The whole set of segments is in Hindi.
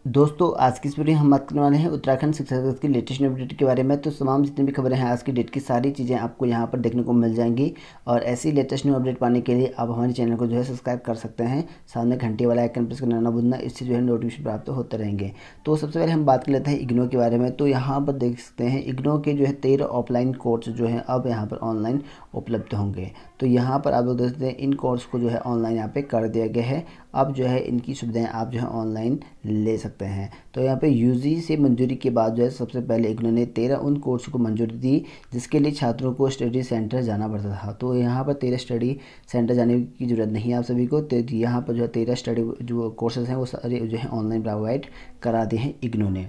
दोस्तों आज की इस वीडियो में हम बात करने वाले हैं उत्तराखंड शिक्षा संसद की लेटेस्ट अपडेट के बारे में। तो तमाम जितनी भी खबरें हैं आज की डेट की सारी चीज़ें आपको यहां पर देखने को मिल जाएंगी। और ऐसी लेटेस्ट न्यू अपडेट पाने के लिए आप हमारे चैनल को जो है सब्सक्राइब कर सकते हैं। सामने घंटे वाला आइकन प्रेस करना ना भूलना, इससे जो है नोटिफिकेशन प्राप्त होते रहेंगे। तो सबसे पहले हम बात कर लेते हैं इग्नू के बारे में। तो यहाँ पर देख सकते हैं इग्नू के जो है 13 ऑफलाइन कोर्स जो हैं अब यहाँ पर ऑनलाइन उपलब्ध होंगे। तो यहाँ पर आप लोग देख सकते हैं इन कोर्स को जो है ऑनलाइन यहाँ पे कर दिया गया है। अब जो है इनकी सुविधाएं आप जो है ऑनलाइन ले सकते हैं। तो यहाँ पे यूजी से मंजूरी के बाद जो है सबसे पहले इग्नू ने 13 उन कोर्स को मंजूरी दी जिसके लिए छात्रों को स्टडी सेंटर जाना पड़ता था। तो यहाँ पर 13 स्टडी सेंटर जाने की ज़रूरत नहीं है आप सभी को। तो यहाँ पर जो है 13 स्टडी जो कोर्सेज हैं वो सारे जो है ऑनलाइन प्रोवाइड करा दिए हैं इग्नू ने।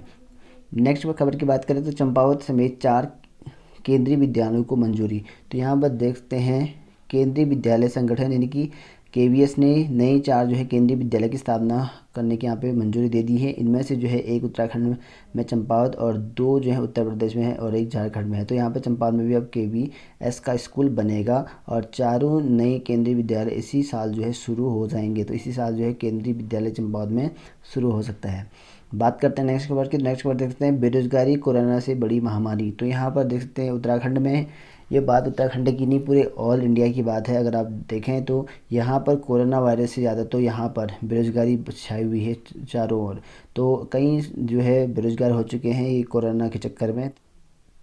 नेक्स्ट खबर की बात करें तो चंपावत समेत 4 केंद्रीय विद्यालयों को मंजूरी। तो यहाँ पर देखते हैं केंद्रीय विद्यालय संगठन यानी कि केवीएस ने नई 4 जो है केंद्रीय विद्यालय की स्थापना करने की यहाँ पे मंजूरी दे दी है। इनमें से जो है एक उत्तराखंड में चंपावत और 2 जो है उत्तर प्रदेश में है और एक झारखंड में है। तो यहाँ पे चंपावत में भी अब केवीएस का स्कूल बनेगा और चारों नए केंद्रीय विद्यालय इसी साल जो है शुरू हो जाएंगे। तो इसी साल जो है केंद्रीय विद्यालय चंपावत में शुरू हो सकता है। बात करते हैं नेक्स्ट खबर की। नेक्स्ट खबर देखते हैं बेरोजगारी कोरोना से बड़ी महामारी। तो यहाँ पर देख सकते हैं उत्तराखंड में, ये बात उत्तराखंड की नहीं पूरे ऑल इंडिया की बात है। अगर आप देखें तो यहाँ पर कोरोना वायरस से ज़्यादा तो यहाँ पर बेरोजगारी छाई हुई है चारों ओर। तो कई जो है बेरोजगार हो चुके हैं ये कोरोना के चक्कर में।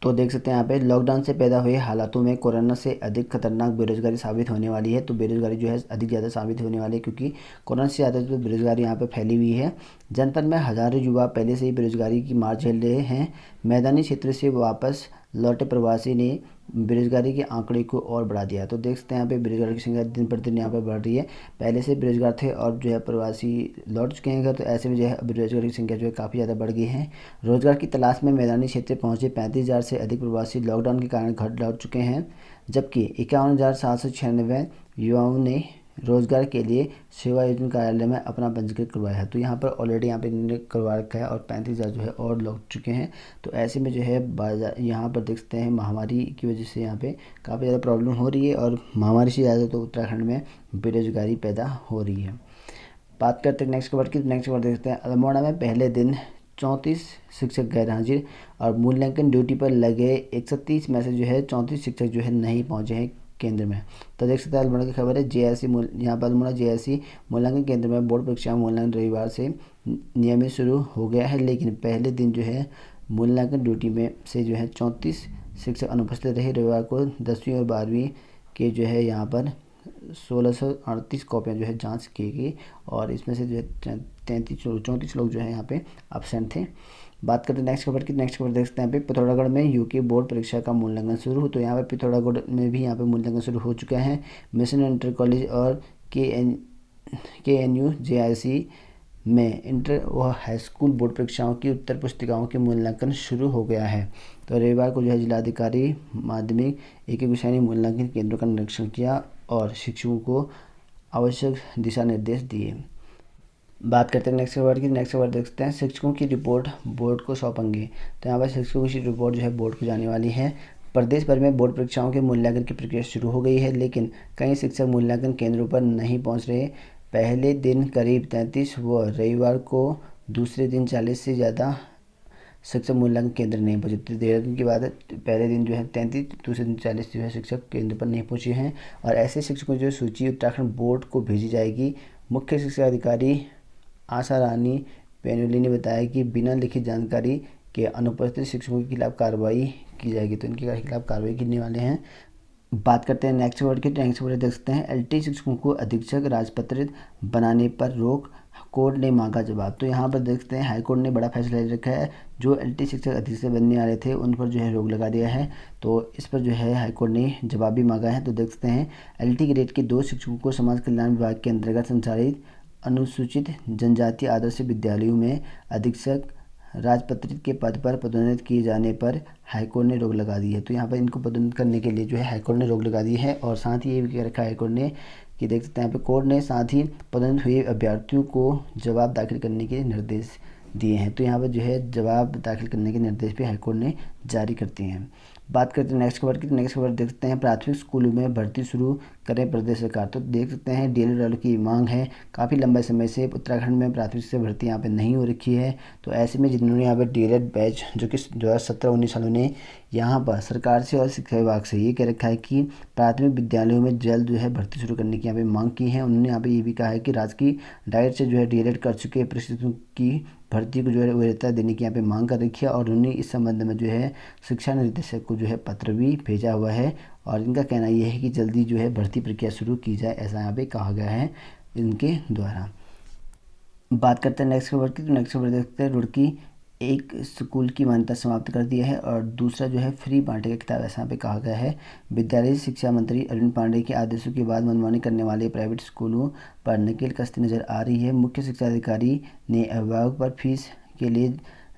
तो देख सकते हैं यहाँ पे लॉकडाउन से पैदा हुए हालातों में कोरोना से अधिक खतरनाक बेरोजगारी साबित होने वाली है। तो बेरोजगारी जो है अधिक ज़्यादा साबित होने वाली है क्योंकि कोरोना से ज़्यादा जो बेरोजगारी यहाँ पे फैली हुई है। जनपद में हज़ारों युवा पहले से ही बेरोजगारी की मार झेल रहे हैं। मैदानी क्षेत्र से वापस लौटे प्रवासी ने बेरोजगारी के आंकड़े को और बढ़ा दिया। तो देख सकते हैं यहाँ पे बेरोजगारी की संख्या दिन प्रतिदिन यहाँ पर बढ़ रही है। पहले से बेरोजगार थे और जो है प्रवासी लौट चुके हैं घर। तो ऐसे में जो है बेरोजगारी की संख्या जो है काफ़ी ज़्यादा बढ़ गई है। रोजगार की तलाश में मैदानी क्षेत्र पहुंचे 35,000 से अधिक प्रवासी लॉकडाउन के कारण घर लौट चुके हैं, जबकि 51,796 युवाओं ने रोजगार के लिए सेवा योजना कार्यालय में अपना पंजीकरण करवाया है। तो यहाँ पर ऑलरेडी यहाँ पे इन्होंने करवा रखा है और 35,000 जो है और लौट चुके हैं। तो ऐसे में जो है बाजार यहाँ पर देख सकते हैं महामारी की वजह से यहाँ पे काफ़ी ज़्यादा प्रॉब्लम हो रही है और महामारी से ज़्यादा तो उत्तराखंड में बेरोजगारी पैदा हो रही है। बात करते हैं नेक्स्ट खबर की। नेक्स्ट खबर देखते हैं अल्मोड़ा में पहले दिन 34 शिक्षक गैर हाजिर और मूल्यांकन ड्यूटी पर लगे 130 में से जो है 34 शिक्षक जो है नहीं पहुंचे हैं केंद्र में। तो देख सकते हैं अल्मोड़ा की खबर है जेएससी यहाँ पर अल्मोड़ा जेएससी मूल्यांकन केंद्र में बोर्ड परीक्षा मूल्यांकन रविवार से नियमित शुरू हो गया है, लेकिन पहले दिन जो है मूल्यांकन ड्यूटी में से जो है 34 शिक्षक अनुपस्थित रहे। रविवार को 10वीं और 12वीं के जो है यहाँ पर 1638 कॉपियाँ जो है जांच की गई और इसमें से जो है 34 लोग जो है यहाँ पे एब्सेंट थे। बात करते हैं नेक्स्ट खबर की। नेक्स्ट खबर देखते हैं यहाँ पे पिथौरागढ़ में यूके बोर्ड परीक्षा का मूल्यांकन शुरू। तो यहाँ पे पिथौरागढ़ में भी यहाँ पे मूल्यांकन शुरू हो चुका है। मिशन इंटर कॉलेज और KNU JIC में इंटर व हाई स्कूल बोर्ड परीक्षाओं की उत्तर पुस्तिकाओं के मूल्यांकन शुरू हो गया है। तो रविवार को जो है जिलाधिकारी माध्यमिक एक विषय मूल्यांकन केंद्रों का निरीक्षण किया और शिक्षकों को आवश्यक दिशा निर्देश दिए। बात करते हैं नेक्स्ट खबर की। नेक्स्ट खबर देखते हैं शिक्षकों की रिपोर्ट बोर्ड को सौंपेंगे। तो यहाँ पर शिक्षकों की रिपोर्ट जो है बोर्ड को जाने वाली है। प्रदेश भर में बोर्ड परीक्षाओं के मूल्यांकन की प्रक्रिया शुरू हो गई है, लेकिन कई शिक्षक मूल्यांकन केंद्रों पर नहीं पहुँच रहे। पहले दिन करीब 33 व रविवार को दूसरे दिन 40 से ज़्यादा शिक्षक मूल्यांकन केंद्र नहीं पहुँचे। तो देहरादून की बात है, पहले दिन जो है 33, दूसरे दिन 40 जो है शिक्षक केंद्र पर नहीं पहुँचे हैं। और ऐसे शिक्षकों की जो सूची उत्तराखंड बोर्ड को भेजी जाएगी। मुख्य शिक्षा अधिकारी आशा रानी पेनुली ने बताया कि बिना लिखित जानकारी के अनुपस्थित शिक्षकों के खिलाफ कार्रवाई की जाएगी। तो इनके खिलाफ कार्रवाई करने वाले हैं। बात करते हैं नेक्स्ट वर्ड की। नेक्स्ट वर्ड देख सकते हैं LT शिक्षकों को अधीक्षक राजपत्रित बनाने पर रोक, कोर्ट ने मांगा जवाब। तो यहाँ पर देखते हैं हाईकोर्ट ने बड़ा फैसला ले रखा है। जो LT शिक्षक अधीक्षक बनने वाले थे उन पर जो है रोक लगा दिया है। तो इस पर जो है हाईकोर्ट ने जवाब भी मांगा है। तो देख सकते हैं LT ग्रेड के 2 शिक्षकों को समाज कल्याण विभाग के अंतर्गत संचालित अनुसूचित जनजाति आदर्श विद्यालयों में अधीक्षक राजपत्रित के पद पर पदोन्नत किए जाने पर हाईकोर्ट ने रोक लगा दी है। तो यहाँ पर इनको पदोन्नत करने के लिए जो है हाईकोर्ट ने रोक लगा दी है। और साथ ही ये भी कह रखा है हाईकोर्ट ने कि देख सकते हैं यहाँ पे कोर्ट ने साथ ही पदोन्नत हुए अभ्यर्थियों को जवाब दाखिल करने के निर्देश दिए हैं। तो यहाँ पर जो है जवाब दाखिल करने के निर्देश भी हाईकोर्ट ने जारी करती हैं। बात करते हैं नेक्स्ट खबर की, तो नेक्स्ट खबर देखते हैं प्राथमिक स्कूलों में भर्ती शुरू करें प्रदेश सरकार। तो देख सकते हैं डीएलएड वालों की मांग है, काफ़ी लंबे समय से उत्तराखंड में प्राथमिक से भर्ती यहाँ पे नहीं हो रखी है। तो ऐसे में जिन्होंने यहाँ पे डीएलएड बैच जो कि 2017-19 सालों ने यहाँ पर सरकार से और शिक्षा विभाग से ये कह रखा है कि प्राथमिक विद्यालयों में जल्द जो है भर्ती शुरू करने की यहाँ पे मांग की है। उन्होंने यहाँ पे ये भी कहा है कि राजकीय डाइट से जो है डीएलएड कर चुके प्रशिक्षकों की भर्ती को जो है वैधता देने की यहाँ पे मांग कर रखी है और उन्होंने इस संबंध में जो है शिक्षा निदेशक को जो है पत्र भी भेजा हुआ है और इनका कहना यह है कि जल्दी जो है भर्ती प्रक्रिया शुरू की जाए, ऐसा यहाँ पे कहा गया है इनके द्वारा। बात करते हैं नेक्स्ट खबर की, तो नेक्स्ट खबर देखते हैं रुड़की एक स्कूल की मान्यता समाप्त कर दिया है और दूसरा जो है फ्री बांटे का किताब, ऐसा यहाँ पे कहा गया है। विद्यालय शिक्षा मंत्री अरविंद पांडेय के आदेशों के बाद मनमानी करने वाले प्राइवेट स्कूलों पर नकेल कसती नजर आ रही है। मुख्य शिक्षा अधिकारी ने अभिभावक पर फीस के लिए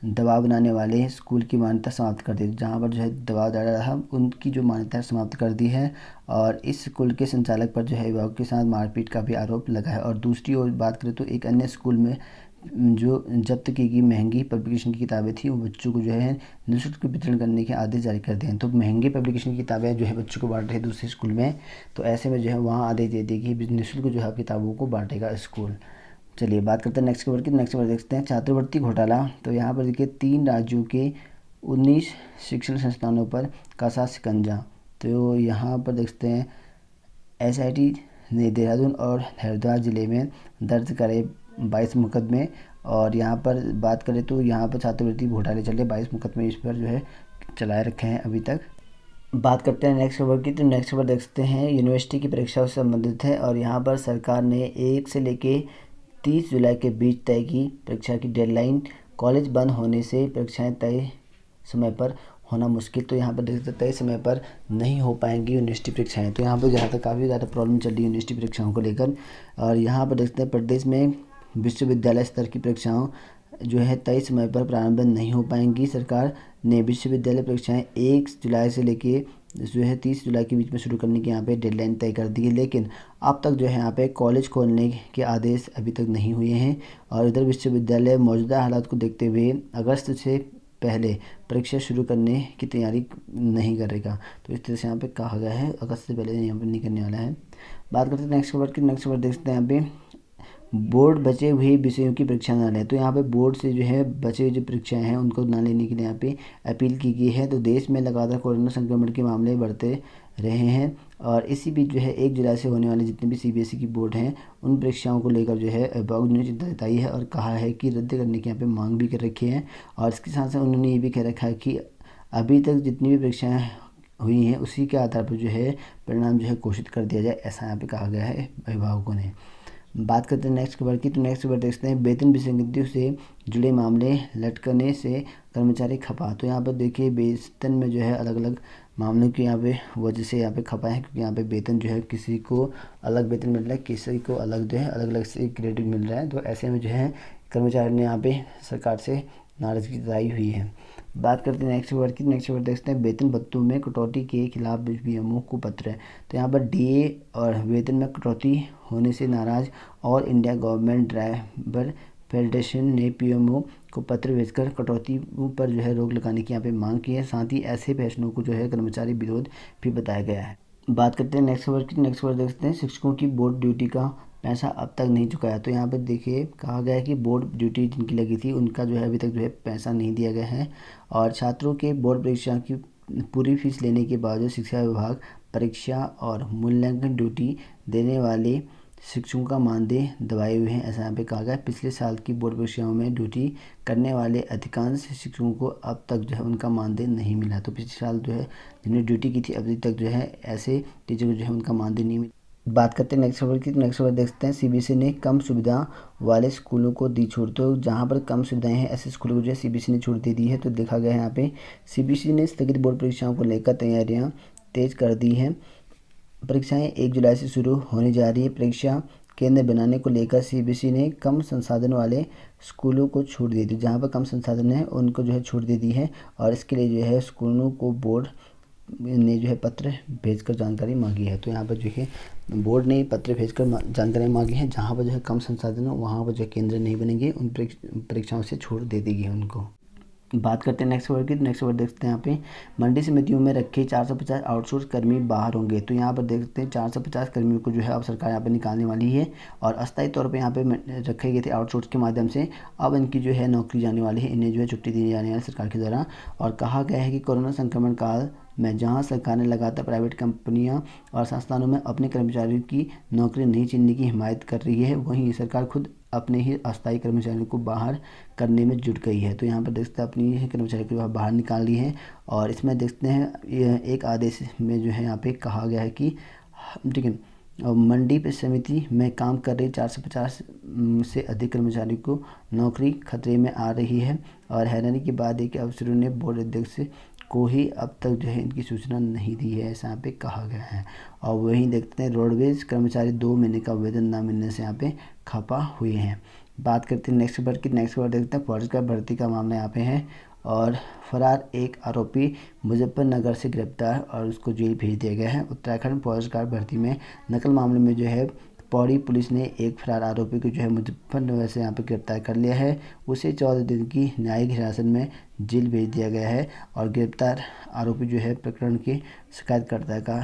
दबाव बनाने वाले स्कूल की मान्यता समाप्त कर दी। जहां पर जो है दबाव डाला रहा उनकी जो मान्यता समाप्त कर दी है और इस स्कूल के संचालक पर जो है अभिभावक के साथ मारपीट का भी आरोप लगा है। और दूसरी ओर बात करें तो एक अन्य स्कूल में जो जब्त की गई महंगी पब्लिकेशन की किताबें थी वो बच्चों को जो है निःशुल्क वितरण करने के आदेश जारी कर दिए हैं। तो महंगे पब्लिकेशन की किताबें जो है बच्चों को बांट रहे हैं दूसरे स्कूल में, तो ऐसे में जो है वहाँ आदेश दे देगी निःशुल्क जो है किताबों को बांटेगा स्कूल। चलिए बात करते हैं नेक्स्ट खबर की। नेक्स्ट खबर देखते हैं छात्रवृत्ति घोटाला। तो यहाँ पर देखिए 3 राज्यों के 19 शिक्षण संस्थानों पर कसा शिकंजा। तो यहाँ पर देखते हैं एसआईटी ने देहरादून और हरिद्वार जिले में दर्ज करे 22 मुकदमे और यहाँ पर बात करें तो यहाँ पर छात्रवृत्ति घोटाले चले 22 मुकदमे इस पर जो है चलाए रखे हैं अभी तक। बात करते हैं नेक्स्ट खबर की, तो नेक्स्ट खबर देखते हैं यूनिवर्सिटी की परीक्षाओं से संबंधित है और यहाँ पर सरकार ने 1 से लेके 30 जुलाई के बीच तय की परीक्षा की डेडलाइन। कॉलेज बंद होने से परीक्षाएं तय समय पर होना मुश्किल। तो यहाँ पर देख सकते तय समय पर नहीं हो पाएंगी यूनिवर्सिटी परीक्षाएं। तो यहाँ पर जहाँ तक काफ़ी ज़्यादा प्रॉब्लम चल रही है यूनिवर्सिटी परीक्षाओं को लेकर। और यहाँ पर देखते हैं प्रदेश में विश्वविद्यालय स्तर की परीक्षाओं जो है तय समय पर प्रारंभ नहीं हो पाएंगी। सरकार ने विश्वविद्यालय परीक्षाएं 1 जुलाई से लेके जो है 30 जुलाई के बीच में शुरू करने की यहाँ पे डेडलाइन तय कर दी है, लेकिन अब तक जो है यहाँ पे कॉलेज खोलने के आदेश अभी तक नहीं हुए हैं। और इधर विश्वविद्यालय मौजूदा हालात को देखते हुए अगस्त से पहले परीक्षा शुरू करने की तैयारी नहीं करेगा। तो इस तरह से यहाँ पे कहा गया है अगस्त से पहले यहाँ पर नहीं करने वाला है। बात करते हैं नेक्स्ट खबर की। नेक्स्ट खबर देखते हैं यहाँ पे बोर्ड बचे हुए विषयों की परीक्षा ना लें। तो यहाँ पे बोर्ड से जो है बचे हुए जो परीक्षाएं हैं उनको ना लेने के लिए यहाँ पे अपील की गई है। तो देश में लगातार कोरोना संक्रमण के मामले बढ़ते रहे हैं और इसी बीच जो है 1 जुलाई से होने वाले जितने भी सीबीएसई की बोर्ड हैं उन परीक्षाओं को लेकर जो है अभिभावक ने चिंता जताई है और कहा है कि रद्द करने की यहाँ पे मांग भी कर रखी है। और इसके साथ साथ उन्होंने ये भी कह रखा है कि अभी तक जितनी भी परीक्षाएँ हुई हैं उसी के आधार पर जो है परिणाम जो है घोषित कर दिया जाए, ऐसा यहाँ पे कहा गया है अभिभावकों ने। बात करते हैं नेक्स्ट खबर की। तो नेक्स्ट खबर देखते हैं वेतन विसंगतियों से जुड़े मामले लटकने से कर्मचारी खपा। तो यहाँ पर देखिए वेतन में जो है अलग अलग मामलों की यहाँ पे वजह से यहाँ पे खपा है, क्योंकि यहाँ पे वेतन जो है किसी को अलग वेतन मिल रहा है, किसी को अलग जो है अलग अलग से क्रेडिट मिल रहा है। तो ऐसे में जो है कर्मचारी ने यहाँ पे सरकार से नाराजगी जताई हुई है। बात करते हैं नेक्स्ट खबर की। नेक्स्ट खबर देखते हैं वेतन भत्तों में कटौती के खिलाफ बीएमओ को पत्र है। तो यहाँ पर डीए और वेतन में कटौती होने से नाराज all India government driver federation ने पीएमओ को पत्र भेजकर कटौती पर जो है रोक लगाने की यहाँ पे मांग की है। साथ ही ऐसे फैसलों को जो है कर्मचारी विरोध भी बताया गया है। बात करते हैं नेक्स्ट खबर की। नेक्स्ट खबर देखते हैं शिक्षकों की बोर्ड ड्यूटी का पैसा अब तक नहीं चुकाया। तो यहाँ पर देखिए कहा गया है कि बोर्ड ड्यूटी जिनकी लगी थी उनका जो है अभी तक जो है पैसा नहीं दिया गया है और छात्रों के बोर्ड परीक्षा की पूरी फीस लेने के बावजूद शिक्षा विभाग परीक्षा और मूल्यांकन ड्यूटी देने वाले शिक्षकों का मानदेय दबाए हुए हैं, ऐसा यहाँ पे कहा गया है। पिछले साल की बोर्ड परीक्षाओं में ड्यूटी करने वाले अधिकांश शिक्षकों को अब तक जो है उनका मानदेय नहीं मिला। तो पिछले साल जो है जिन्होंने ड्यूटी की थी अभी तक जो है ऐसे टीचर को जो है उनका मानदेय नहीं मिला। बात करते हैं नेक्स्ट खबर की। नेक्स्ट खबर देखते हैं सीबीएसई ने कम सुविधा वाले स्कूलों को दी छूट। तो जहां पर कम सुविधाएं हैं ऐसे स्कूलों को जो है सीबीएसई ने छूट दे दी है। तो देखा गया है यहाँ पे सीबीएसई ने स्थगित बोर्ड परीक्षाओं को लेकर तैयारियां तेज कर दी हैं। परीक्षाएं 1 जुलाई से शुरू होने जा रही है। परीक्षा केंद्र बनाने को लेकर सीबीएसई ने कम संसाधन वाले स्कूलों को छूट दे दी। जहाँ पर कम संसाधन है उनको जो है छूट दे दी है और इसके लिए जो है स्कूलों को बोर्ड ने जो है पत्र भेजकर जानकारी मांगी है। तो यहाँ पर जो है बोर्ड ने पत्र भेजकर जानकारी मांगी है। जहाँ पर जो है कम संसाधन हो वहाँ पर जो केंद्र नहीं बनेंगे, उन परीक्षाओं से छूट दे दी गई है उनको। बात करते हैं नेक्स्ट खबर की। नेक्स्ट खबर देखते हैं यहाँ पे, मंडी समितियों में रखे 450 आउटसोर्स कर्मी बाहर होंगे। तो यहाँ पर देखते हैं 450 कर्मियों को जो है अब सरकार यहाँ पे निकालने वाली है और अस्थायी तौर पे यहाँ पे रखे गए थे आउटसोर्स के माध्यम से। अब इनकी जो है नौकरी जाने वाली है, इन्हें जो है छुट्टी दी जाने वाली है सरकार के द्वारा। और कहा गया है कि कोरोना संक्रमण काल में जहां सरकार ने लगातार प्राइवेट कंपनियां और संस्थानों में अपने कर्मचारियों की नौकरी नहीं छीनने की हिमायत कर रही है, वहीं सरकार खुद अपने ही अस्थायी कर्मचारियों को बाहर करने में जुट गई है। तो यहाँ पर देखते हैं अपनी ही कर्मचारी को बाहर निकाल ली है। और इसमें देखते हैं एक आदेश में जो है यहाँ पे कहा गया है कि ठीक है, और मंडी पे समिति में काम कर रहे 450 से अधिक कर्मचारियों को नौकरी खतरे में आ रही है। और हैरानी की बात है कि अफसरों ने बोर्ड अध्यक्ष को ही अब तक जो है इनकी सूचना नहीं दी है, ऐसा यहाँ पे कहा गया है। और वहीं देखते हैं रोडवेज कर्मचारी 2 महीने का वेतन न मिलने से यहाँ पे खपा हुए हैं। बात करते हैं नेक्स्ट खबर की। नेक्स्ट खबर देखते हैं फौज का भर्ती का मामला यहाँ पे है और फरार एक आरोपी मुजफ्फरनगर से गिरफ्तार और उसको जेल भेज दिया गया है। उत्तराखंड फौज का भर्ती में नकल मामले में जो है पौड़ी पुलिस ने एक फरार आरोपी को जो है मुजफ्फरनगर से यहाँ पर गिरफ्तार कर लिया है। उसे 14 दिन की न्यायिक हिरासत में जेल भेज दिया गया है। और गिरफ्तार आरोपी जो है प्रकरण के शिकायतकर्ता का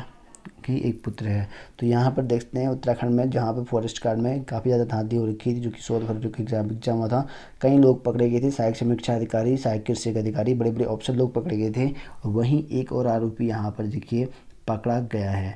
की एक पुत्र है। तो यहाँ पर देखते हैं उत्तराखंड में जहाँ पर फॉरेस्ट गार्ड में काफ़ी ज़्यादा धांधली हो रखी थी, जो कि 16 फरवरी को एग्जाम हुआ था। कई लोग पकड़े गए थे, सहायक समीक्षा अधिकारी, सहायक कृषि अधिकारी, बड़े बड़े ऑफिसर लोग पकड़े गए थे। और वहीं एक और आरोपी यहाँ पर देखिए पकड़ा गया है।